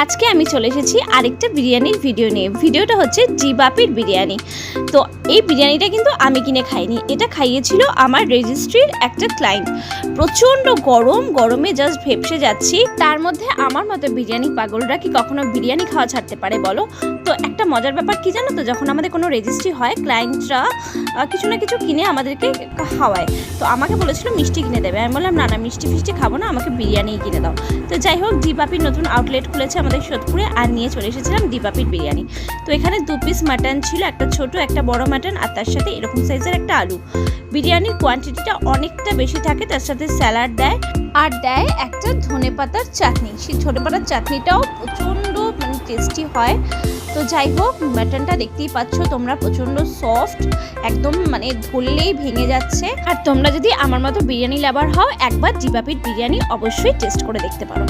আজকে আমি চলে এসেছি আরেকটা বিরিয়ানির ভিডিও নিয়ে। ভিডিওটা হচ্ছে জিবাপির বিরিয়ানি। তো এই বিরিয়ানিটা কিন্তু আমি কিনে খাইনি, এটা খাইয়েছিল আমার রেজিস্ট্রির একটা ক্লায়েন্ট। প্রচণ্ড গরমে জাস্ট ভেপসে যাচ্ছি। তার মধ্যে আমার মতো বিরিয়ানি পাগলরা কি কখনো বিরিয়ানি খাওয়া ছাড়তে পারে বলো? তো একটা মজার ব্যাপার কি জানো তো, যখন আমাদের কোনো রেজিস্ট্রি হয় ক্লায়েন্টরা কিছু না কিছু কিনে আমাদেরকে খাওয়ায়। তো আমাকে বলেছিল মিষ্টি কিনে দেবে, আমি বললাম না মিষ্টি ফিষ্টি খাবো না, আমাকে বিরিয়ানিই কিনে দাও। তো যাই হোক, জিবাপির নতুন আউটলেট খুলেছে আমাদের সোদপুরে, আর নিয়ে চলে এসেছিলাম জিবাপির বিরিয়ানি। তো এখানে 2 পিস মাটন ছিল, একটা ছোট একটা বড় মাটন, আর তার সাথে এরকম সাইজের একটা আলু। বিরিয়ানির কোয়ান্টিটিটা অনেকটা বেশি থাকে, তার সাথে স্যালাড দেয় আর দেয় একটা ধনেপাতার চাটনি। সেই ধনেপাতার চাটনিটাও প্রচণ্ড টেস্টি হয়। তো যাই হোক, মাটনটা দেখতেই পাচ্ছ তোমরা, প্রচণ্ড সফট, একদম ধরলেই ভেঙে যাচ্ছে। আর তোমরা যদি আমার মতো বিরিয়ানি লাভার হও, একবার জিবাপির বিরিয়ানি অবশ্যই টেস্ট করে দেখতে পারো।